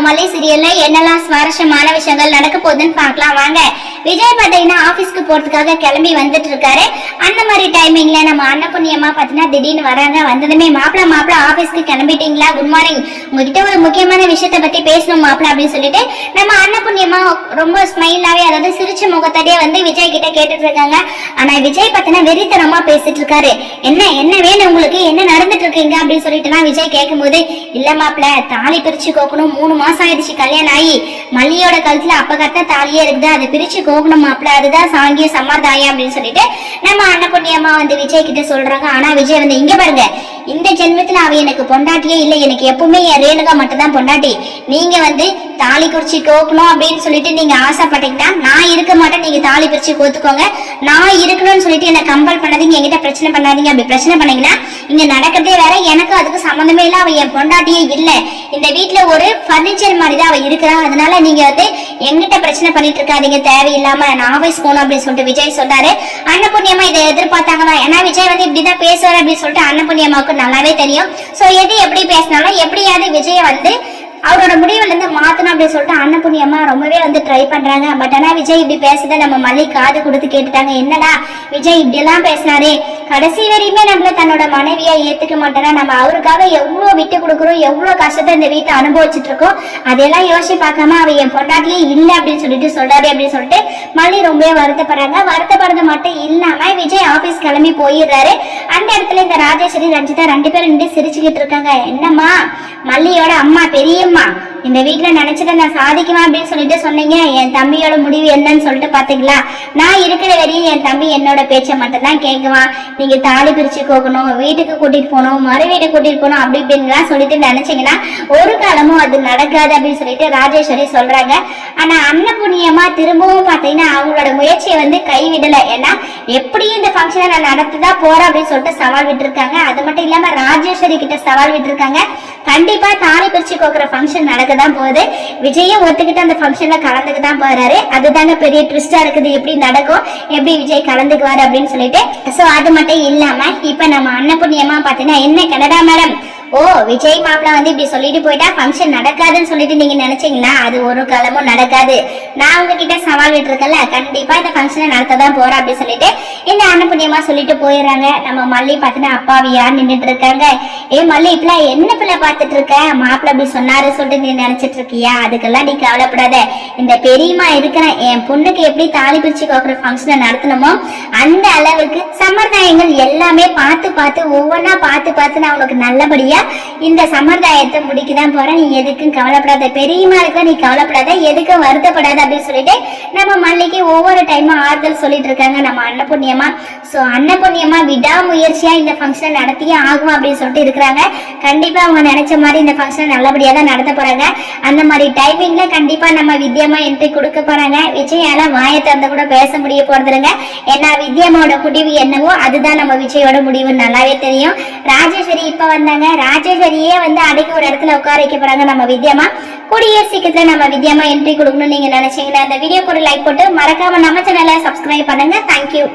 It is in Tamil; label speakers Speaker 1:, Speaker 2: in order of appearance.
Speaker 1: மல்லி சீரியல்ல என்னெல்லாம் சுவாரஸ்யமான விஷயங்கள் நடக்க போகுதுன்னு பார்க்கலாம் வாங்க. விஜய் பாத்தீங்கன்னா ஆபீஸ்க்கு போறதுக்காக கிளம்பி வந்துட்டு இருக்காரு. அந்த மாதிரி டைமிங்ல நம்ம அன்னபுண்ணியம்மா பாத்தீங்கன்னா திடீர்னு வராங்க. வந்ததுமே மாப்பிள ஆபீஸ்க்கு கிளம்பிட்டீங்களா, குட் மார்னிங், உங்ககிட்ட ஒரு முக்கியமான விஷயத்த பத்தி பேசணும் மாப்பிள அப்படின்னு சொல்லிட்டு நம்ம அன்னபுண்ணியம்மா ரொம்ப ஸ்மைலாவே, அதாவது சிரிச்ச முகத்தோடயே வந்து விஜய் கிட்ட கேட்டுட்டு இருக்காங்க. ஆனா விஜய் பாத்தீங்கன்னா வெறித்தனமா பேசிட்டு இருக்காரு. என்ன என்ன வேணும் உங்களுக்கு, என்ன நடந்துட்டு இருக்கீங்க அப்படின்னு சொல்லிட்டு விஜய் கேட்கும் போது, இல்ல மாப்பிள தாலி பிரிச்சு கோக்கணும், 3 மாசம் ஆயிடுச்சு கல்யாணம் ஆகி, மல்லியோட கழுத்துல அப்ப கட்ட தாலியே இருக்குது, அதை பிரிச்சு கோக்கணும் மாப்பிள, அதுதான் சாங்கிய சம்பிரதாயம் அப்படின்னு சொல்லிட்டு நம்ம அன்னபுண்ணியம்மா வந்து விஜய் கிட்ட சொல்றாங்க. ஆனா விஜய் வந்து, இங்க பாருங்க, இந்த ஜென்மத்துல அவ எனக்கு பொண்டாட்டியே இல்லை, எனக்கு எப்பவுமே என் ரேணுகா மட்டும் தான் பொண்டாட்டி. நீங்க வந்து தாலி குறிச்சி கோக்கணும் அப்படின்னு சொல்லிட்டு நீங்க ஆசைப்பட்டீங்கன்னா நான் இருக்க மாட்டேன், நீங்க தாலி பிரிச்சு கோத்துக்கோங்க. நான் இருக்கணும்னு சொல்லிட்டு என்ன கம்பல் பண்ணாதீங்க, என்கிட்ட பிரச்சனை பண்ணாதீங்க. அப்படி பிரச்சனை பண்ணீங்கன்னா இங்க நடக்கிறதே வேற, எனக்கு அதுக்கு சம்மந்தமே இல்லை, அவ என் பொண்டாட்டியே இல்லை, இந்த வீட்டுல ஒரு பர்னிச்சர் மாதிரி தான் அவ இருக்கிறா, அதனால நீங்க வந்து எங்கிட்ட பிரச்சனை பண்ணிட்டு இருக்காதீங்க தேவையில்லாம, நான் ஆபீஸ் போகணும் அப்படின்னு சொல்லிட்டு விஜய் சொன்னாரு. அன்னபுண்ணியம்மா இதை எதிர்பார்த்தாங்களா, ஏன்னா விஜய் வந்து இப்படிதான் பேசுவார் அப்படின்னு சொல்லிட்டு அன்னபுண்ணியம்மாவுக்கு நல்லாவே தெரியும். சோ எது எப்படி பேசினாலும் எப்படியாவது விஜய வந்து அவரோட முடிவுல இருந்து மாத்தணும் அப்படின்னு சொல்லிட்டு அன்னபுண்ணியம்மா ரொம்பவே வந்து ட்ரை பண்றாங்க. பட் ஆனா விஜய் இப்படி பேசுறத நம்ம மல்லி காது கொடுத்து கேட்டுட்டாங்க. என்னடா விஜய் இப்படி எல்லாம் பேசினாரு, கடைசி வரையுமே நம்மள தன்னோட மனைவியா ஏத்துக்க மாட்டேன்னா, நம்ம அவருக்காக எவ்வளவு விட்டு கொடுக்குறோம், எவ்வளவு கஷ்டத்தை இந்த வீட்டை அனுபவிச்சுட்டு இருக்கோம், அதெல்லாம் யோசிச்சு பார்க்காம அவ என் பொண்டாட்டியே இல்லை அப்படின்னு சொல்லிட்டு சொல்றாரு அப்படின்னு சொல்லிட்டு மல்லி ரொம்பவே வருத்தப்படுறாங்க. வருத்தப்படுறது மட்டும் இல்லாம விஜய் ஆபீஸ் கிளம்பி போயிடுறாரு. அந்த இடத்துல இந்த ராஜேஸ்வரி ரஞ்சிதா 2 பேரும் நின்று சிரிச்சுக்கிட்டு இருக்காங்க. என்னம்மா மல்லியோட அம்மா பெரியம்மா, இந்த வீட்டுல நினைச்சதை நான் சாதிக்குவேன் அப்படின்னு சொல்லிட்டு சொன்னீங்க, என் தம்பியோட முடிவு என்னன்னு சொல்லிட்டு பாத்தீங்களா, நான் இருக்கிற வரையும் என் தம்பி என்னோட பேச்சை மட்டும் தான் கேட்குவான், நீங்க தாலி பிரிச்சு கோக்கணும், வீட்டுக்கு கூட்டிட்டு போகணும், மறு வீட்டுக்கு கூட்டிட்டு போகணும் அப்படி இப்படின்லாம் சொல்லிட்டு நினைச்சீங்கன்னா ஒரு காலமும் அது நடக்காது அப்படின்னு சொல்லிட்டு ராஜேஸ்வரி சொல்றாங்க. ஆனா அன்னபுண்ணியம்மா திரும்பவும் பாத்தீங்கன்னா அவங்களோட முயற்சியை வந்து கைவிடல. ஏன்னா எப்படியும் இந்த ஃபங்க்ஷனை நான் நடத்திதான் போறேன் அப்படின்னு சொல்லிட்டு சவால் விட்டுருக்காங்க. அது மட்டும் இல்லாம ராஜேஸ்வரி கிட்ட சவால் விட்டுருக்காங்க, கண்டிப்பா தாலி பிரிச்சு கோக்குற ஃபங்க்ஷன் நடக்கதான் போகுது, விஜயும் ஒத்துக்கிட்டு அந்த ஃபங்க்ஷன்ல கலந்துக்கு தான் போறாரு. அதுதாங்க பெரிய ட்விஸ்டா இருக்குது, எப்படி நடக்கும், எப்படி விஜய் கலந்துக்குவாரு அப்படின்னு சொல்லிட்டு. சோ அது மட்டும் இல்லாம இப்ப நம்ம அன்னபுண்ணியம்மா பாத்தீங்கன்னா, என்ன கனடா மேடம், ஓ விஜய் மாப்பிள்ள வந்து இப்படி சொல்லிட்டு போயிட்டா ஃபங்க்ஷன் நடக்காதுன்னு சொல்லிட்டு நீங்க நினைச்சீங்களா, அது ஒரு காலமும் நடக்காது, நான் உங்ககிட்ட சவால் விட்டுருக்கல, கண்டிப்பா இந்த ஃபங்க்ஷனை நடத்ததான் போறேன் அப்படின்னு சொல்லிட்டு இந்த அன்னபுண்ணியம்மா சொல்லிட்டு போயிடுறாங்க. நம்ம மல்லி பாத்தீங்கன்னா அப்பாவியா நின்றுட்டு இருக்காங்க. ஏ மல்லி, இப்ப என்ன பிள்ளை பாத்துட்டு இருக்க, மாப்பிள்ள அப்படி சொன்னாரு சொல்லிட்டு நீ நினைச்சிட்டு இருக்கியா, அதுக்கெல்லாம் நீ கவலைப்படாத, இந்த பெரியம்மா இருக்கிற என் பொண்ணுக்கு எப்படி தாலி பிரிச்சு கோக்குற ஃபங்க்ஷனை நடத்தணுமோ அந்த அளவுக்கு சம்பிரதாயங்கள் எல்லாமே பார்த்து பார்த்து ஒவ்வொன்னா பார்த்து நான் உனக்கு நல்லபடியா இந்த சம்பிரதாயத்தை முடிக்கதான் போறேன், நீ எதுக்கும் கவலைப்படாத, பெரியம்மா இருக்க நீ கவலைப்படாத, எதுக்கும் வருத்தப்படாத அப்படின்னு சொல்லிட்டு நம்ம மல்லிக்கு ஒவ்வொரு டைமும் ஆறுதல் சொல்லிட்டு இருக்காங்க நம்ம அன்னபுண்ணியம்மா. சோ அன்னபுண்ணியம்மா விடாமுயற்சியா இந்த ஃபங்க்ஷனை நடத்தியே ஆகும் அப்படின்னு சொல்லிட்டு இருக்கிறாங்க. கண்டிப்பா அவங்க நினைச்ச மாதிரி இந்த ஃபங்க்ஷனை நல்லபடியா தான் நடத்த போறாங்க. அந்த மாதிரி டைமிங்ல கண்டிப்பா நம்ம வித்யாமா என்ட்ரி கொடுக்க போறாங்க. விஜயால வாயை திறந்து கூட பேச முடிய போறதுங்க, ஏன்னா வித்யாமாவோட முடிவு என்னவோ அதுதான் நம்ம விஜயோட முடிவு நல்லாவே தெரியும். ராஜேஸ்வரி இப்ப வந்தாங்க, ராஜேஸ்வரியே வந்து அடைக்க ஒரு இடத்துல உட்கார வைக்க போறாங்க நம்ம வித்யாமா. கூடிய சீக்கிரத்துல நம்ம வித்யாமா என்ட்ரி கொடுக்கணும்னு நீங்க நினைச்சீங்கன்னா அந்த வீடியோ கூட லைக் போட்டு மறக்காம நம்ம சேனலை சப்ஸ்கிரைப் பண்ணுங்க. தேங்க்யூ.